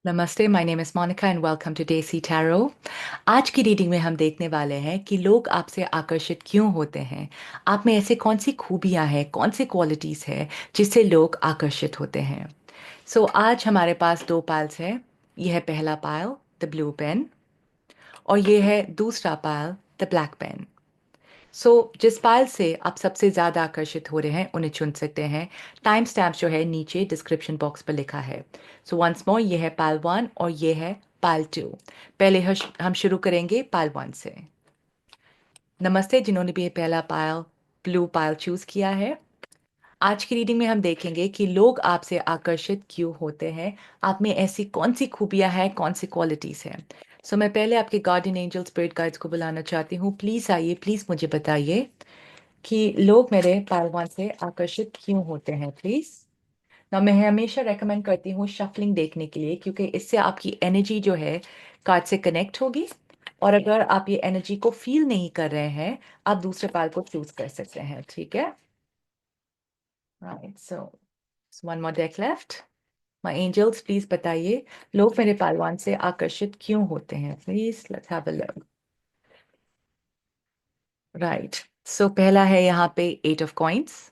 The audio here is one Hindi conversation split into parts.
नमस्ते, my name is Monika and welcome to Daisy Tarot. आज की रीडिंग में हम देखने वाले हैं कि लोग आपसे आकर्षित क्यों होते हैं। आप में ऐसे कौन सी खूबियां हैं, कौन सी क्वालिटीज़ हैं जिससे लोग आकर्षित होते हैं। आज हमारे पास दो पाइल्स हैं। यह है पहला पाइल, द ब्लू पेन, और ये है दूसरा पाइल, द ब्लैक पेन। जिस पाइल से आप सबसे ज़्यादा आकर्षित हो रहे हैं उन्हें चुन सकते हैं। टाइम स्टैम्प जो है नीचे डिस्क्रिप्शन बॉक्स पर लिखा है। वंस मोर, ये है पाइल वन और ये है पाइल टू। पहले हम शुरू करेंगे पाइल वन से। नमस्ते जिन्होंने भी ये पहला पाइल, ब्लू पाइल चूज़ किया है। आज की रीडिंग में हम देखेंगे कि लोग आपसे आकर्षित क्यों होते हैं। आप में ऐसी कौन सी खूबियां हैं, कौन सी क्वालिटीज़ हैं। मैं पहले आपके गार्डियन एंजल स्पिरिट गाइड्स को बुलाना चाहती हूँ। प्लीज़ आइए, प्लीज़ मुझे बताइए कि लोग मेरे पहलवान से आकर्षित क्यों होते हैं, प्लीज ना। मैं हमेशा रेकमेंड करती हूँ शफलिंग देखने के लिए, क्योंकि इससे आपकी एनर्जी जो है कार्ड से कनेक्ट होगी। और अगर आप ये एनर्जी को फील नहीं कर रहे हैं, आप दूसरे पाल को चूज कर सकते हैं, ठीक है। Right, so one more deck left. My angels, please बताइए लोग मेरे पहलवान से आकर्षित क्यों होते हैं, please let's have a look. Right, पहला है यहाँ पे eight of coins.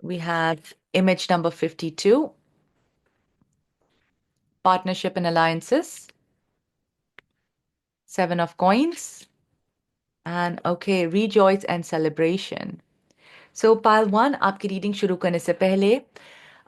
We have image number 52, partnership and alliances, seven of coins, and okay, rejoice and celebration. Pal one, आपकी रीडिंग शुरू करने से पहले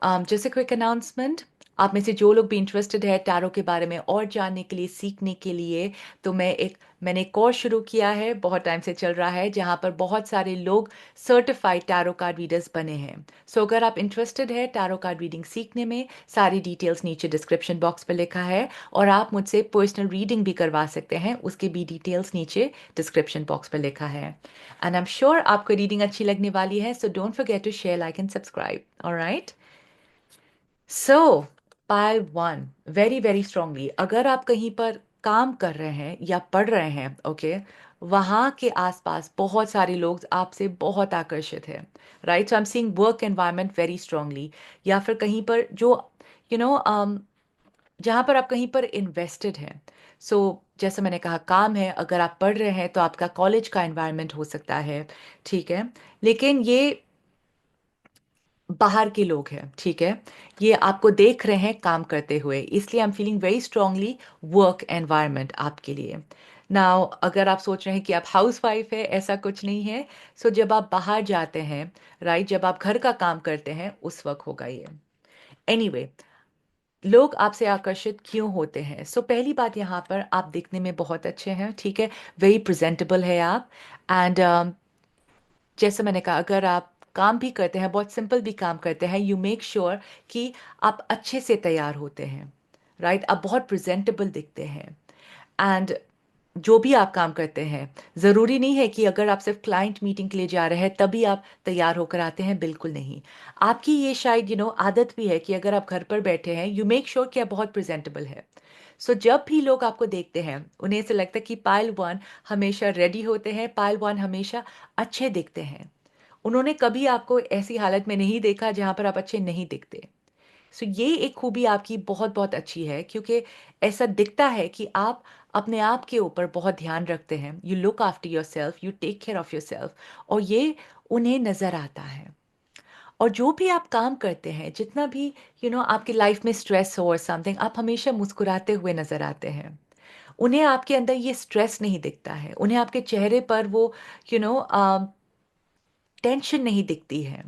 जैसे क्विक अनाउंसमेंट, आप में से जो लोग भी इंटरेस्टेड है टैरो के बारे में और जानने के लिए, सीखने के लिए, तो मैंने एक कोर्स शुरू किया है, बहुत टाइम से चल रहा है, जहाँ पर बहुत सारे लोग सर्टिफाइड टैरो कार्ड रीडर्स बने हैं। अगर आप इंटरेस्टेड है टैरो कार्ड रीडिंग सीखने में, सारी डिटेल्स नीचे डिस्क्रिप्शन बॉक्स पर लिखा है। और आप मुझसे पर्सनल रीडिंग भी करवा सकते हैं, उसके भी डिटेल्स नीचे डिस्क्रिप्शन बॉक्स पर लिखा है। एंड आई एम श्योर आपको रीडिंग अच्छी लगने वाली है, so don't forget to share, like and subscribe. Alright, so pile one, very very strongly, अगर आप कहीं पर काम कर रहे हैं या पढ़ रहे हैं, ओके, वहाँ के आसपास बहुत सारे लोग आपसे बहुत आकर्षित हैं। Right, so I am seeing work environment very strongly, या फिर कहीं पर जो यू नो जहाँ पर आप कहीं पर इन्वेस्टेड हैं। जैसे मैंने कहा, काम है, अगर आप पढ़ रहे हैं तो आपका कॉलेज का एनवायरनमेंट हो सकता है, ठीक है। लेकिन ये बाहर के लोग हैं, ठीक है। ये आपको देख रहे हैं काम करते हुए, इसलिए I am feeling very strongly work environment आपके लिए। नाउ अगर आप सोच रहे हैं कि आप हाउस वाइफ है, ऐसा कुछ नहीं है। जब आप बाहर जाते हैं, राइट, जब आप घर का काम करते हैं, उस वक्त होगा ये। एनीवे, लोग आपसे आकर्षित क्यों होते हैं। पहली बात, यहाँ पर आप दिखने में बहुत अच्छे हैं, ठीक है, वेरी प्रेजेंटेबल है आप। एंड जैसे मैंने कहा, अगर आप काम भी करते हैं, बहुत सिंपल भी काम करते हैं, यू मेक श्योर कि आप अच्छे से तैयार होते हैं। राइट, आप बहुत प्रेजेंटेबल दिखते हैं। एंड जो भी आप काम करते हैं, ज़रूरी नहीं है कि अगर आप सिर्फ क्लाइंट मीटिंग के लिए जा रहे हैं तभी आप तैयार होकर आते हैं, बिल्कुल नहीं। आपकी ये शायद आदत भी है कि अगर आप घर पर बैठे हैं, यू मेक श्योर कि आप बहुत प्रेजेंटेबल है। जब भी लोग आपको देखते हैं, उन्हें ऐसे लगता है कि पायल वन हमेशा रेडी होते हैं, पायल वन हमेशा अच्छे दिखते हैं। उन्होंने कभी आपको ऐसी हालत में नहीं देखा जहां पर आप अच्छे नहीं दिखते। ये एक खूबी आपकी बहुत बहुत अच्छी है, क्योंकि ऐसा दिखता है कि आप अपने आप के ऊपर बहुत ध्यान रखते हैं। You look after yourself, you take care of yourself, और ये उन्हें नज़र आता है। और जो भी आप काम करते हैं, जितना भी आपकी लाइफ में स्ट्रेस हो और समथिंग, आप हमेशा मुस्कुराते हुए नजर आते हैं। उन्हें आपके अंदर ये स्ट्रेस नहीं दिखता है, उन्हें आपके चेहरे पर वो यू नो टेंशन नहीं दिखती है।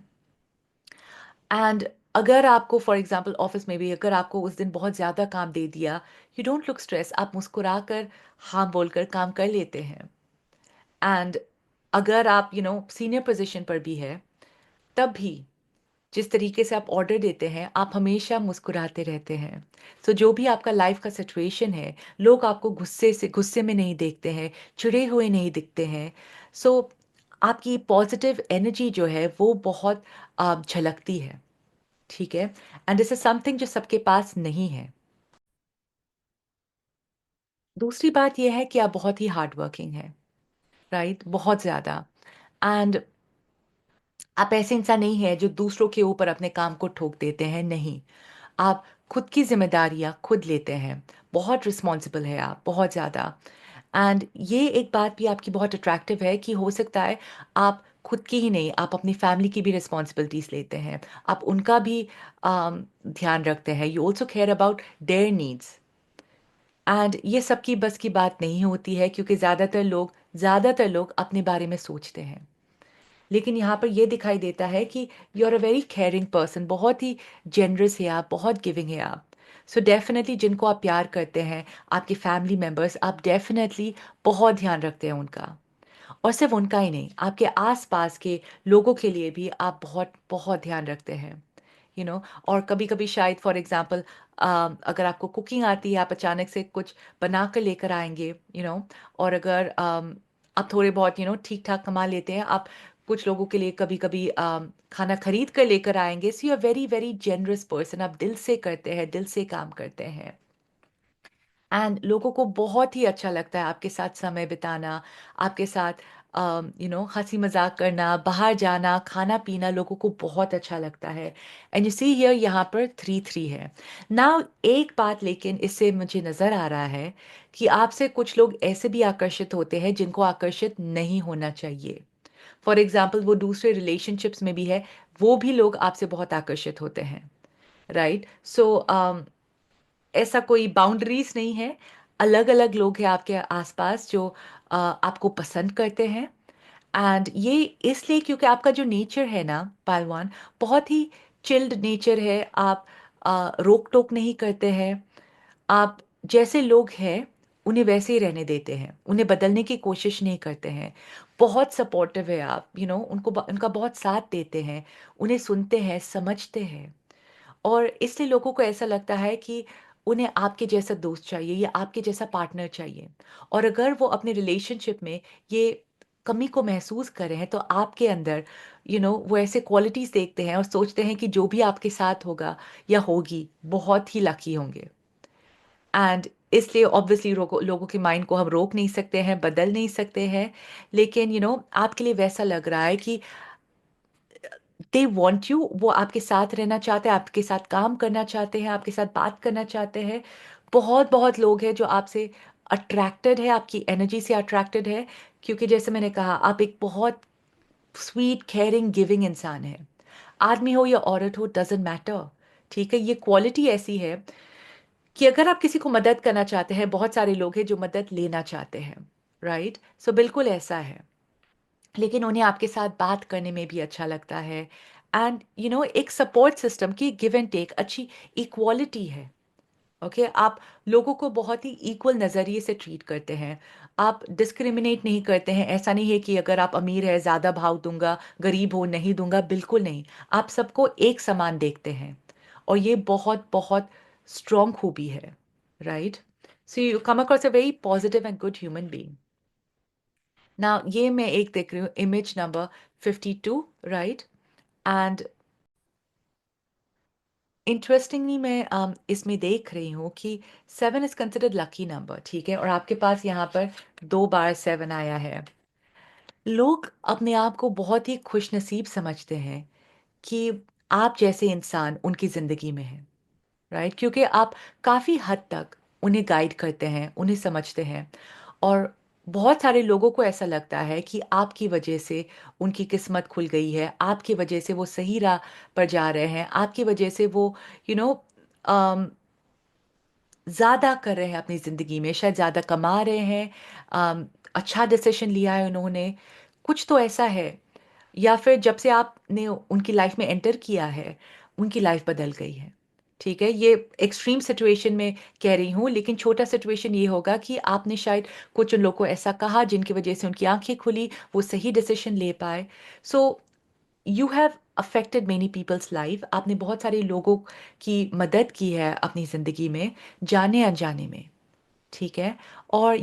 एंड अगर आपको फॉर एग्जांपल ऑफिस में भी अगर आपको उस दिन बहुत ज़्यादा काम दे दिया, यू डोंट लुक स्ट्रेस, आप मुस्कुरा कर हाँ बोलकर काम कर लेते हैं। एंड अगर आप सीनियर पोजीशन पर भी है, तब भी जिस तरीके से आप ऑर्डर देते हैं, आप हमेशा मुस्कुराते रहते हैं। जो भी आपका लाइफ का सिचुएशन है, लोग आपको गुस्से में नहीं देखते हैं, चिढ़े हुए नहीं दिखते हैं। सो आपकी पॉजिटिव एनर्जी जो है वो बहुत झलकती है, ठीक है। एंड दिस इज समथिंग जो सबके पास नहीं है। दूसरी बात यह है कि आप बहुत ही हार्ड वर्किंग हैं, राइट, बहुत ज़्यादा। एंड आप ऐसे इंसान नहीं है जो दूसरों के ऊपर अपने काम को ठोक देते हैं, नहीं। आप खुद की ज़िम्मेदारियाँ खुद लेते हैं, बहुत रिस्पॉन्सिबल है आप, बहुत ज़्यादा। एंड ये एक बात भी आपकी बहुत अट्रैक्टिव है कि हो सकता है आप खुद की ही नहीं, आप अपनी फैमिली की भी रिस्पॉन्सिबिलिटीज़ लेते हैं। आप उनका भी ध्यान रखते हैं। You also care about their needs. And ये सबकी बस की बात नहीं होती है, क्योंकि ज़्यादातर लोग अपने बारे में सोचते हैं। लेकिन यहाँ पर ये दिखाई देता है कि you are a very caring person, बहुत ही जेनरस है आप, बहुत गिविंग है आप। सो डेफिनेटली जिनको आप प्यार करते हैं, आपके फैमिली मेम्बर्स, आप डेफिनेटली बहुत ध्यान रखते हैं उनका। और सिर्फ उनका ही नहीं, आपके आसपास के लोगों के लिए भी आप बहुत बहुत ध्यान रखते हैं। यू नो और कभी कभी शायद फॉर एग्जांपल, अगर आपको कुकिंग आती है, आप अचानक से कुछ बना कर लेकर आएंगे। और अगर आप थोड़े बहुत ठीक ठाक कमा लेते हैं, आप कुछ लोगों के लिए कभी कभी खाना खरीद कर लेकर आएंगे। So you are very very generous person, आप दिल से करते हैं, दिल से काम करते हैं। एंड लोगों को बहुत ही अच्छा लगता है आपके साथ समय बिताना, आपके साथ हंसी मजाक करना, बाहर जाना, खाना पीना, लोगों को बहुत अच्छा लगता है। एंड यू सी हियर, यहाँ पर 3-3 है। नाउ एक बात लेकिन इससे मुझे नज़र आ रहा है कि आपसे कुछ लोग ऐसे भी आकर्षित होते हैं जिनको आकर्षित नहीं होना चाहिए। फॉर एग्जाम्पल, वो दूसरे रिलेशनशिप्स में भी है, वो भी लोग आपसे बहुत आकर्षित होते हैं। राइट? सो ऐसा कोई बाउंड्रीज नहीं है। अलग अलग लोग हैं आपके आसपास जो आपको पसंद करते हैं। एंड ये इसलिए क्योंकि आपका जो नेचर है ना पहलवान, बहुत ही चिल्ड नेचर है। आप रोक टोक नहीं करते हैं। आप जैसे लोग हैं उन्हें वैसे ही रहने देते हैं, उन्हें बदलने की कोशिश नहीं करते हैं। बहुत सपोर्टिव है आप, उनका बहुत साथ देते हैं, उन्हें सुनते हैं, समझते हैं। और इसलिए लोगों को ऐसा लगता है कि उन्हें आपके जैसा दोस्त चाहिए या आपके जैसा पार्टनर चाहिए। और अगर वो अपने रिलेशनशिप में ये कमी को महसूस कर रहे हैं, तो आपके अंदर वो ऐसे क्वालिटीज देखते हैं और सोचते हैं कि जो भी आपके साथ होगा या होगी, बहुत ही लकी होंगे। एंड इसलिए ऑब्वियसली लोगों के माइंड को हम रोक नहीं सकते हैं, बदल नहीं सकते हैं। लेकिन आपके लिए वैसा लग रहा है कि दे वॉन्ट यू, वो आपके साथ रहना चाहते हैं, आपके साथ काम करना चाहते हैं, आपके साथ बात करना चाहते हैं। बहुत बहुत लोग हैं जो आपसे अट्रैक्टेड है, आपकी एनर्जी से अट्रैक्टेड है। क्योंकि जैसे मैंने कहा, आप एक बहुत स्वीट केयरिंग गिविंग इंसान है। आदमी हो या औरत हो, डजेंट मैटर। ठीक है, ये क्वालिटी ऐसी है कि अगर आप किसी को मदद करना चाहते हैं, बहुत सारे लोग हैं जो मदद लेना चाहते हैं। राइट? सो बिल्कुल ऐसा है। लेकिन उन्हें आपके साथ बात करने में भी अच्छा लगता है। एंड एक सपोर्ट सिस्टम की गिव एंड टेक, अच्छी इक्वालिटी है। ओके, आप लोगों को बहुत ही इक्वल नज़रिए से ट्रीट करते हैं। आप डिस्क्रिमिनेट नहीं करते हैं। ऐसा नहीं है कि अगर आप अमीर है ज़्यादा भाव दूंगा, गरीब हो नहीं दूंगा, बिल्कुल नहीं। आप सबको एक समान देखते हैं। और ये बहुत बहुत स्ट्रॉन्ग खूबी है। Right? So you come across a very positive and good human being. ना ये मैं एक देख रही हूँ, image number 52। Right? And interestingly मैं इसमें देख रही हूँ कि 7 इज कंसिडर्ड लकी नंबर। ठीक है, और आपके पास यहाँ पर 2 बार 7 आया है। लोग अपने आप को बहुत ही खुशनसीब समझते हैं कि आप जैसे इंसान उनकी ज़िंदगी में हैं। राइट? क्योंकि आप काफ़ी हद तक उन्हें गाइड करते हैं, उन्हें समझते हैं। और बहुत सारे लोगों को ऐसा लगता है कि आपकी वजह से उनकी किस्मत खुल गई है, आपकी वजह से वो सही राह पर जा रहे हैं, आपकी वजह से वो यू नो ज़्यादा कर रहे हैं अपनी ज़िंदगी में, शायद ज़्यादा कमा रहे हैं, अच्छा डिसीजन लिया है उन्होंने, कुछ तो ऐसा है। या फिर जब से आपने उनकी लाइफ में एंटर किया है, उनकी लाइफ बदल गई है। ठीक है, ये एक्सट्रीम सिचुएशन में कह रही हूँ, लेकिन छोटा सिचुएशन ये होगा कि आपने शायद कुछ उन लोगों को ऐसा कहा जिनकी वजह से उनकी आंखें खुली, वो सही डिसीजन ले पाए। So you have affected many people's life. आपने बहुत सारे लोगों की मदद की है अपनी ज़िंदगी में, जाने अनजाने में। ठीक है? और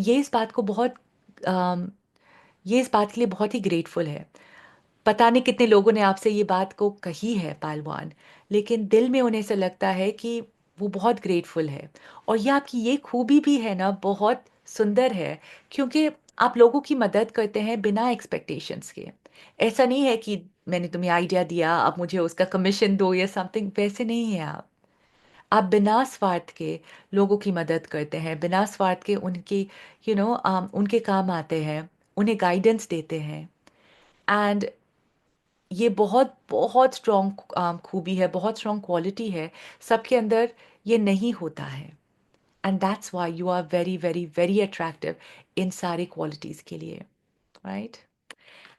अम, ये इस बात के लिए बहुत ही ग्रेटफुल है। पता नहीं कितने लोगों ने आपसे ये बात को कही है पहलवान, लेकिन दिल में उन्हें ऐसा लगता है कि वो बहुत ग्रेटफुल है। और ये आपकी ये खूबी भी है ना, बहुत सुंदर है। क्योंकि आप लोगों की मदद करते हैं बिना एक्सपेक्टेशंस के। ऐसा नहीं है कि मैंने तुम्हें आइडिया दिया, अब मुझे उसका कमीशन दो या समथिंग, वैसे नहीं है आप। आप बिना स्वार्थ के लोगों की मदद करते हैं, बिना स्वार्थ के उनकी उनके काम आते हैं, उन्हें गाइडेंस देते हैं। एंड ये बहुत बहुत स्ट्रॉन्ग खूबी है, बहुत स्ट्रॉन्ग क्वालिटी है। सबके अंदर ये नहीं होता है। And that's why you are very very very attractive इन सारी क्वालिटीज़ के लिए, राइट?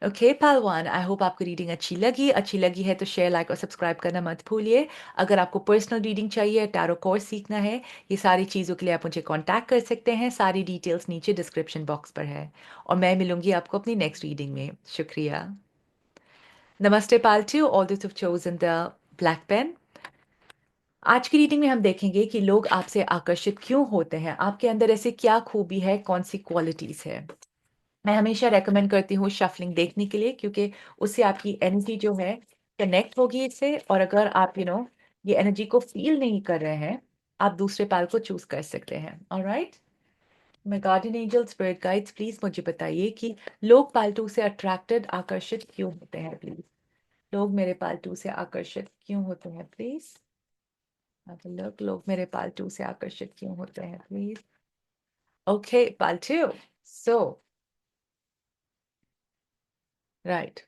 ओके पहलवान, आई होप आपको रीडिंग अच्छी लगी है तो शेयर, लाइक और सब्सक्राइब करना मत भूलिए। अगर आपको पर्सनल रीडिंग चाहिए, टैरो कोर्स सीखना है, ये सारी चीज़ों के लिए आप मुझे कांटेक्ट कर सकते हैं। सारी डिटेल्स नीचे डिस्क्रिप्शन बॉक्स पर है। और मैं मिलूंगी आपको अपनी नेक्स्ट रीडिंग में। शुक्रिया। नमस्ते pile two, all those have chosen the black pen. आज की रीडिंग में हम देखेंगे कि लोग आपसे आकर्षित क्यों होते हैं, आपके अंदर ऐसे क्या खूबी है, कौन सी क्वालिटीज है। मैं हमेशा रेकमेंड करती हूँ शफलिंग देखने के लिए, क्योंकि उससे आपकी एनर्जी जो है कनेक्ट होगी इससे। और अगर आप ये एनर्जी को फील नहीं कर रहे हैं, आप दूसरे पाल को चूज कर सकते हैं। ऑलराइट, मैं guardian angel spirit guides, please मुझे बताइए कि लोग पालतू से अट्रैक्टेड, आकर्षित क्यों होते हैं। प्लीज, लोग मेरे पालतू से आकर्षित क्यों होते हैं। प्लीज लोग मेरे पालतू से आकर्षित क्यों होते हैं। प्लीज। ओके पालतू, सो राइट,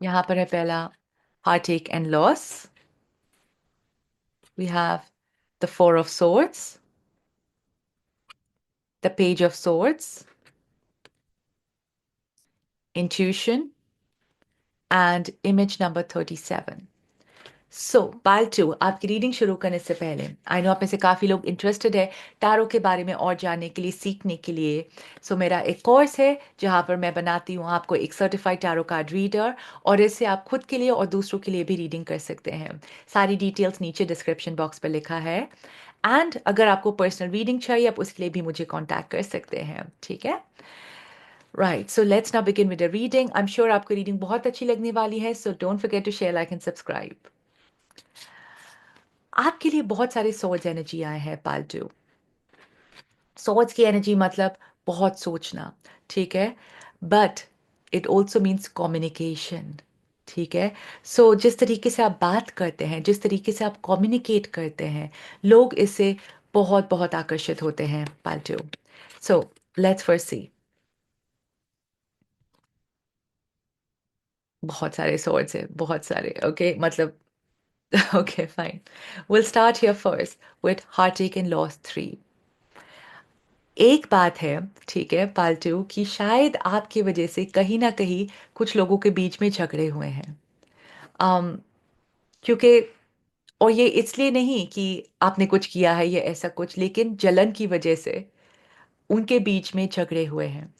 यहाँ पर है पहला, heartache and loss. We have the Four of Swords, the Page of Swords, intuition, and image number 37. So pile two, आपकी रीडिंग शुरू करने से पहले, आई नो आप में से काफ़ी लोग इंटरेस्टेड है टैरो के बारे में और जानने के लिए, सीखने के लिए। मेरा एक कोर्स है जहाँ पर मैं बनाती हूँ आपको एक सर्टिफाइड टैरो कार्ड रीडर, और इससे आप खुद के लिए और दूसरों के लिए भी रीडिंग कर सकते हैं। सारी डिटेल्स नीचे डिस्क्रिप्शन बॉक्स पर लिखा है। एंड अगर आपको पर्सनल रीडिंग चाहिए, आप उसके लिए भी मुझे कॉन्टैक्ट कर सकते हैं, ठीक है? Right, so let's now begin with the reading. I am sure आपको रीडिंग बहुत अच्छी लगने वाली है, so don't forget to share, like and subscribe. आपके लिए बहुत सारे सोर्स एनर्जी आए हैं पालतू। सोर्स की एनर्जी मतलब बहुत सोचना, ठीक है? But it also means communication, ठीक है? जिस तरीके से आप बात करते हैं, जिस तरीके से आप कम्युनिकेट करते हैं, लोग इससे बहुत बहुत आकर्षित होते हैं पालतू। सो लेट्स फर्स्ट सी। बहुत सारे सोर्स है, बहुत सारे, ओके मतलब okay, fine. We'll start here first with Heartache and Loss 3. एक बात है, ठीक है पालतू, कि शायद आपकी वजह से कहीं ना कहीं कुछ लोगों के बीच में झगड़े हुए हैं। um, क्योंकि, और ये इसलिए नहीं कि आपने कुछ किया है या ऐसा कुछ, लेकिन जलन की वजह से उनके बीच में झगड़े हुए हैं।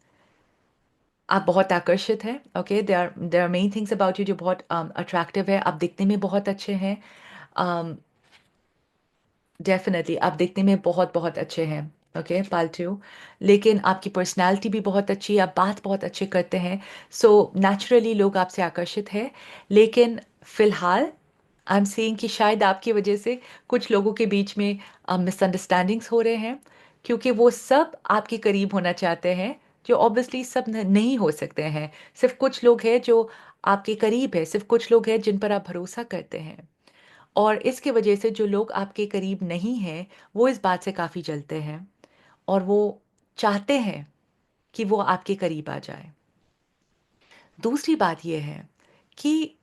आप बहुत आकर्षित हैं, okay, there are many things about you जो बहुत अट्रैक्टिव है। आप दिखने में बहुत अच्छे हैं, डेफिनेटली आप दिखने में बहुत बहुत अच्छे हैं, ओके पालतू। लेकिन आपकी पर्सनालिटी भी बहुत अच्छी है, आप बात बहुत अच्छे करते हैं। नेचुरली लोग आपसे आकर्षित हैं। लेकिन फिलहाल आई एम सेइंग कि शायद आपकी वजह से कुछ लोगों के बीच में मिसअंडरस्टैंडिंग्स हो रहे हैं, क्योंकि वो सब आपके करीब होना चाहते हैं, जो ऑब्वियसली सब नहीं हो सकते हैं। सिर्फ कुछ लोग हैं जो आपके करीब है, सिर्फ कुछ लोग हैं जिन पर आप भरोसा करते हैं। और इसकी वजह से जो लोग आपके करीब नहीं हैं, वो इस बात से काफ़ी जलते हैं, और वो चाहते हैं कि वो आपके करीब आ जाए। दूसरी बात ये है कि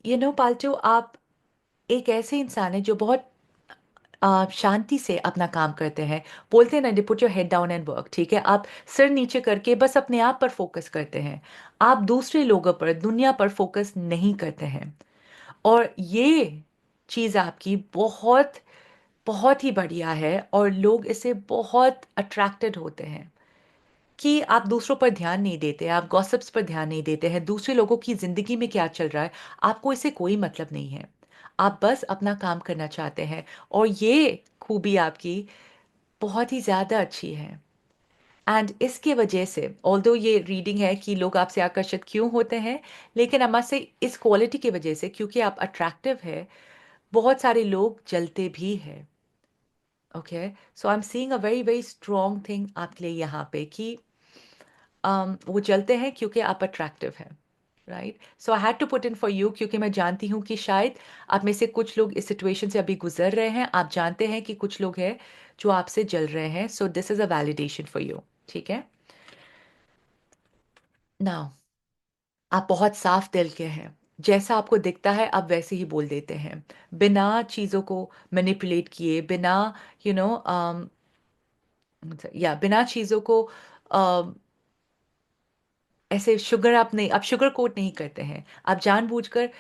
पालतू, आप एक ऐसे इंसान हैं जो बहुत शांति से अपना काम करते हैं। बोलते हैं ना, put your head down and work, ठीक है? आप सिर नीचे करके बस अपने आप पर फोकस करते हैं। आप दूसरे लोगों पर, दुनिया पर फोकस नहीं करते हैं। और ये चीज़ आपकी बहुत बहुत ही बढ़िया है, और लोग इससे बहुत अट्रैक्टेड होते हैं कि आप दूसरों पर ध्यान नहीं देते, आप गॉसिप्स पर ध्यान नहीं देते हैं, दूसरे लोगों की ज़िंदगी में क्या चल रहा है आपको इससे कोई मतलब नहीं है। आप बस अपना काम करना चाहते हैं, और ये खूबी आपकी बहुत ही ज़्यादा अच्छी है। एंड इसके वजह से, ऑल्दो ये रीडिंग है कि लोग आपसे आकर्षित क्यों होते हैं, लेकिन अम्मा से इस क्वालिटी की वजह से, क्योंकि आप अट्रैक्टिव है, बहुत सारे लोग जलते भी हैं। Okay, so I am seeing a very very strong thing आपके लिए यहाँ पे कि वो जलते हैं क्योंकि आप अट्रैक्टिव हैं। Right? So I had to put in for you, क्योंकि मैं जानती हूँ कि शायद आप में से कुछ लोग इस सिचुएशन से अभी गुजर रहे हैं, आप जानते हैं कि कुछ लोग हैं जो आपसे जल रहे हैं, so this is a validation for you. ठीक है? नाउ, आप बहुत साफ दिल के हैं, जैसा आपको दिखता है आप वैसे ही बोल देते हैं, बिना चीज़ों को मैनिपुलेट किए, बिना यू नो या बिना चीज़ों को ऐसे शुगर आप शुगर कोट नहीं करते हैं, आप जानबूझकर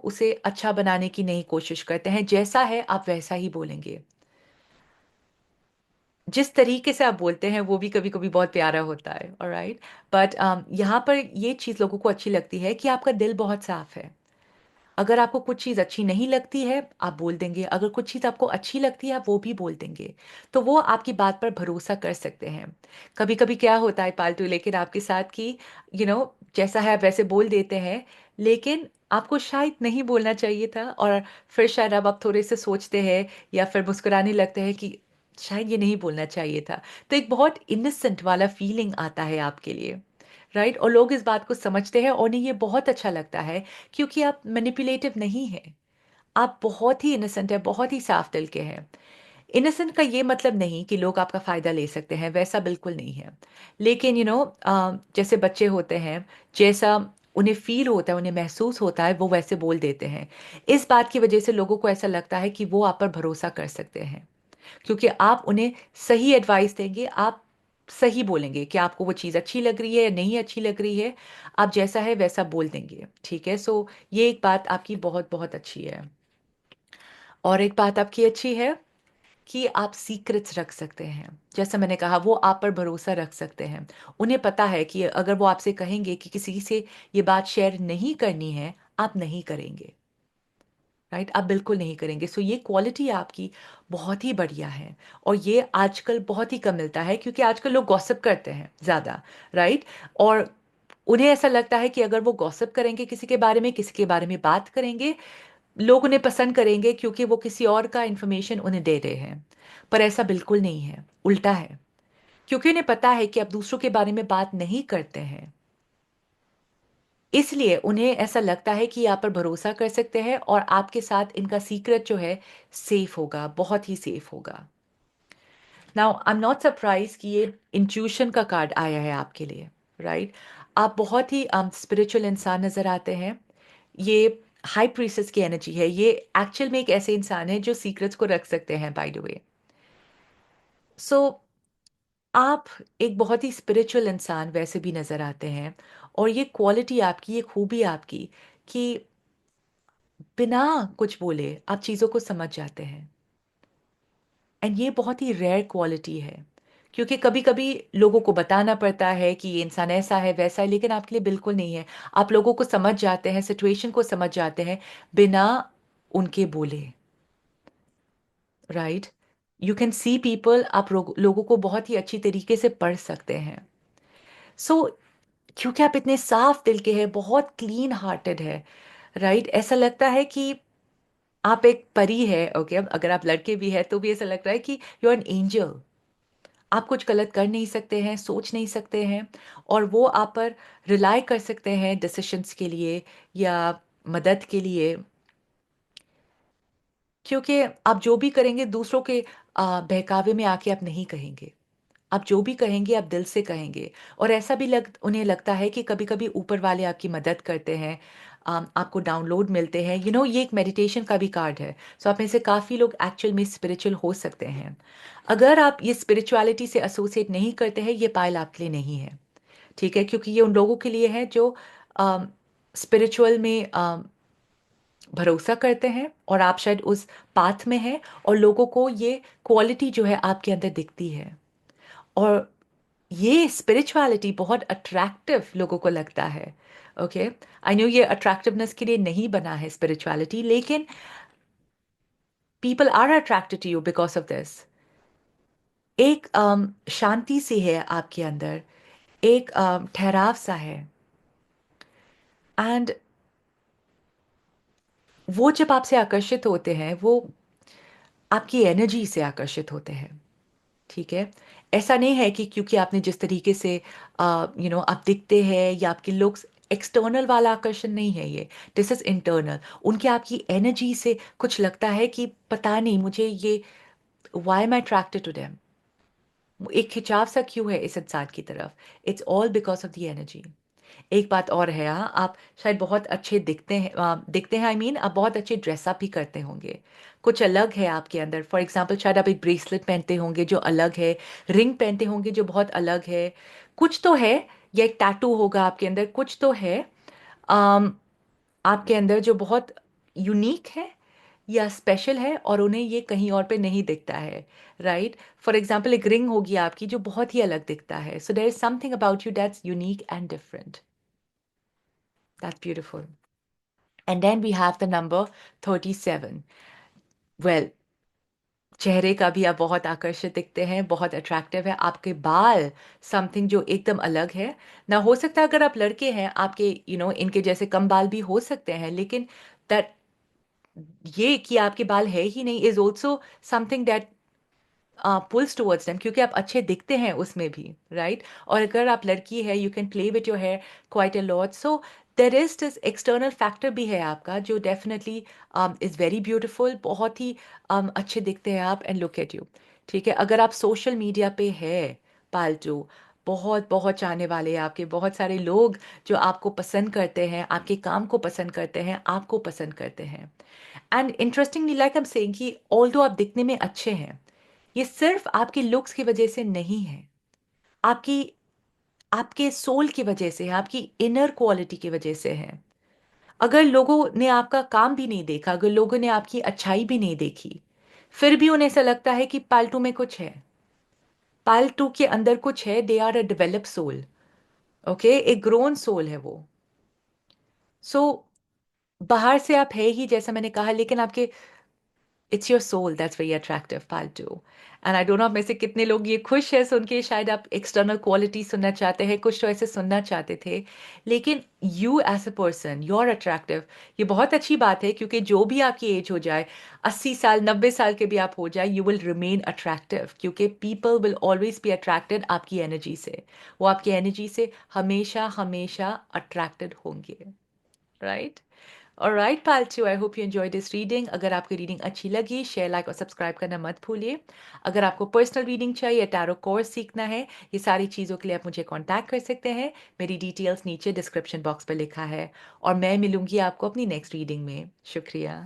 उसे अच्छा बनाने की नहीं कोशिश करते हैं, जैसा है आप वैसा ही बोलेंगे। जिस तरीके से आप बोलते हैं वो भी कभी कभी बहुत प्यारा होता है, ऑलराइट? बट यहाँ पर ये चीज़ लोगों को अच्छी लगती है कि आपका दिल बहुत साफ है। अगर आपको कुछ चीज़ अच्छी नहीं लगती है, आप बोल देंगे, अगर कुछ चीज़ आपको अच्छी लगती है, आप वो भी बोल देंगे। तो वो आपकी बात पर भरोसा कर सकते हैं। कभी-कभी क्या होता है पालतू लेकिन आपके साथ कि जैसा है आप वैसे बोल देते हैं, लेकिन आपको शायद नहीं बोलना चाहिए था, और फिर शायद अब आप थोड़े से सोचते हैं या फिर मुस्कुराने लगते हैं कि शायद ये नहीं बोलना चाहिए था। तो एक बहुत इनोसेंट वाला फीलिंग आता है आपके लिए, राइट? और लोग इस बात को समझते हैं और उन्हें ये बहुत अच्छा लगता है, क्योंकि आप मैनिपुलेटिव नहीं हैं। आप बहुत ही इनोसेंट हैं, बहुत ही साफ दिल के हैं। इनोसेंट का ये मतलब नहीं कि लोग आपका फ़ायदा ले सकते हैं, वैसा बिल्कुल नहीं है। लेकिन जैसे बच्चे होते हैं, जैसा उन्हें फ़ील होता है, उन्हें महसूस होता है, वो वैसे बोल देते हैं। इस बात की वजह से लोगों को ऐसा लगता है कि वो आप पर भरोसा कर सकते हैं। क्योंकि आप उन्हें सही एडवाइस देंगे, आप सही बोलेंगे कि आपको वो चीज़ अच्छी लग रही है या नहीं अच्छी लग रही है, आप जैसा है वैसा बोल देंगे, ठीक है? सो ये एक बात आपकी बहुत बहुत अच्छी है। और एक बात आपकी अच्छी है कि आप सीक्रेट्स रख सकते हैं। जैसा मैंने कहा, वो आप पर भरोसा रख सकते हैं। उन्हें पता है कि अगर वो आपसे कहेंगे कि किसी से ये बात शेयर नहीं करनी है, आप नहीं करेंगे। राइट? आप बिल्कुल नहीं करेंगे। सो ये क्वालिटी आपकी बहुत ही बढ़िया है, और ये आजकल बहुत ही कम मिलता है, क्योंकि आजकल लोग गॉसिप करते हैं ज़्यादा, राइट? और उन्हें ऐसा लगता है कि अगर वो गॉसिप करेंगे किसी के बारे में, किसी के बारे में बात करेंगे, लोग उन्हें पसंद करेंगे क्योंकि वो किसी और का इन्फॉर्मेशन उन्हें दे रहे हैं। पर ऐसा बिल्कुल नहीं है, उल्टा है। क्योंकि उन्हें पता है कि आप दूसरों के बारे में बात नहीं करते हैं, इसलिए उन्हें ऐसा लगता है कि आप पर भरोसा कर सकते हैं, और आपके साथ इनका सीक्रेट जो है सेफ होगा, बहुत ही सेफ होगा। Now I am not surprise कि ये इंट्यूशन का कार्ड आया है आपके लिए, राइट? आप बहुत ही स्पिरिचुअल इंसान नजर आते हैं। ये हाई प्रीसेस की एनर्जी है, ये एक्चुअल में एक ऐसे इंसान है जो सीक्रेट्स को रख सकते हैं, बाय द वे। सो आप एक बहुत ही स्पिरिचुअल इंसान वैसे भी नजर आते हैं, और ये क्वालिटी आपकी, ये खूबी आपकी कि बिना कुछ बोले आप चीज़ों को समझ जाते हैं। एंड ये बहुत ही रेयर क्वालिटी है, क्योंकि कभी-कभी लोगों को बताना पड़ता है कि ये इंसान ऐसा है, वैसा है, लेकिन आपके लिए बिल्कुल नहीं है। आप लोगों को समझ जाते हैं, सिचुएशन को समझ जाते हैं, बिना उनके बोले, right? You can see people, आप लोगों को बहुत ही अच्छी तरीके से पढ़ सकते हैं। सो क्योंकि आप इतने साफ दिल के हैं, बहुत क्लीन हार्टेड है, राइट? ऐसा लगता है कि आप एक परी है, ओके? अब अगर आप लड़के भी हैं तो भी ऐसा लग रहा है कि यू आर एन एंजल। आप कुछ गलत कर नहीं सकते हैं, सोच नहीं सकते हैं, और वो आप पर रिलाय कर सकते हैं डिसीजंस के लिए या मदद के लिए, क्योंकि आप जो भी करेंगे दूसरों के बहकावे में आके आप नहीं कहेंगे। आप जो भी कहेंगे आप दिल से कहेंगे, और ऐसा भी उन्हें लगता है कि कभी-कभी ऊपर वाले आपकी मदद करते हैं, आपको डाउनलोड मिलते हैं, ये एक मेडिटेशन का भी कार्ड है। सो आप में से काफ़ी लोग एक्चुअल में स्पिरिचुअल हो सकते हैं। अगर आप ये स्पिरिचुअलिटी से एसोसिएट नहीं करते हैं, ये पाइल आपके लिए नहीं है, ठीक है? क्योंकि ये उन लोगों के लिए है जो स्पिरिचुअल में भरोसा करते हैं, और आप शायद उस पाथ में हैं, और लोगों को ये क्वालिटी जो है आपके अंदर दिखती है, और ये स्पिरिचुअलिटी बहुत अट्रैक्टिव लोगों को लगता है, ओके? आई नो ये अट्रैक्टिवनेस के लिए नहीं बना है स्पिरिचुअलिटी, लेकिन people are attracted to you because of this. एक शांति सी है आपके अंदर, एक ठहराव सा है, एंड वो जब आपसे आकर्षित होते हैं, वो आपकी एनर्जी से आकर्षित होते हैं, ठीक है? ऐसा नहीं है कि क्योंकि आपने जिस तरीके से आप दिखते हैं या आपके लुक्स, एक्सटर्नल वाला आकर्षण नहीं है ये, दिस इज इंटरनल। उनके आपकी एनर्जी से कुछ लगता है कि पता नहीं मुझे ये, why am I attracted to them, एक खिंचाव सा क्यों है इस इंसान की तरफ। It's all because of the energy. एक बात और है, हाँ, आप शायद बहुत अच्छे दिखते हैं, दिखते हैं, आई मीन आप बहुत अच्छे ड्रेसअप भी करते होंगे। कुछ अलग है आपके अंदर, फॉर एग्जाम्पल शायद आप एक ब्रेसलेट पहनते होंगे जो अलग है, रिंग पहनते होंगे जो बहुत अलग है, कुछ तो है, या एक टैटू होगा आपके अंदर, कुछ तो है um, आपके अंदर जो बहुत यूनिक है या स्पेशल है, और उन्हें ये कहीं और पे नहीं दिखता है, राइट। फॉर एग्जाम्पल एक रिंग होगी आपकी जो बहुत ही अलग दिखता है, so there is something about you that's unique and different, that's beautiful. And then we have the number 37। Well, चेहरे का भी आप बहुत आकर्षित दिखते हैं, बहुत अट्रैक्टिव है आपके बाल, समथिंग जो एकदम अलग है। ना हो सकता है अगर आप लड़के हैं आपके इनके जैसे कम बाल भी हो सकते हैं, लेकिन दैट, ये कि आपके बाल है ही नहीं is also something that pools towards them, क्योंकि आप अच्छे दिखते हैं उसमें भी, राइट। और अगर आप लड़की है, you can play with your hair quite a lot, so there is this external factor भी है आपका जो डेफिनेटली इज़ वेरी ब्यूटिफुल, बहुत ही अच्छे दिखते हैं आप, एंड लुक एट यू। ठीक है, अगर आप सोशल मीडिया पे है पालतू, बहुत बहुत चाहने वाले हैं आपके, बहुत सारे लोग जो आपको पसंद करते हैं, आपके काम को पसंद करते हैं, आपको पसंद करते हैं। And interestingly, like I am saying कि ऑल्दो आप दिखने में अच्छे हैं, ये सिर्फ आपकी लुक्स की वजह से नहीं है, आपकी, आपके सोल की वजह से है, आपकी इनर क्वालिटी की वजह से है। अगर लोगों ने आपका काम भी नहीं देखा, अगर लोगों ने आपकी अच्छाई भी नहीं देखी, फिर भी उन्हें ऐसा लगता है कि पालतू में कुछ है, पालतू के अंदर कुछ है, they are a develop soul, okay, एक ग्रोन सोल है वो। सो बाहर से आप है ही जैसा मैंने कहा, लेकिन आपके, it's your soul that's very attractive pile two. And I don't know आप में से कितने लोग ये खुश है सुन के, शायद आप एक्सटर्नल क्वालिटी सुनना चाहते हैं, कुछ तो ऐसे सुनना चाहते थे, लेकिन you as a person you are attractive. ये बहुत अच्छी बात है, क्योंकि जो भी आपकी एज हो जाए, 80 साल 90 साल के भी आप हो जाए, यू विल रिमेन अट्रैक्टिव, क्योंकि people will always be attracted आपकी एनर्जी से, वो आपकी एनर्जी से हमेशा हमेशा अट्रैक्टेड होंगे, राइट। ऑलराइट पालतू, I hope you enjoy this reading. अगर आपको रीडिंग अच्छी लगी, शेयर, लाइक और सब्सक्राइब करना मत भूलिए। अगर आपको पर्सनल रीडिंग चाहिए, टैरो कोर्स सीखना है, ये सारी चीज़ों के लिए आप मुझे कांटेक्ट कर सकते हैं। मेरी डिटेल्स नीचे डिस्क्रिप्शन बॉक्स पर लिखा है, और मैं मिलूंगी आपको अपनी नेक्स्ट रीडिंग में। शुक्रिया।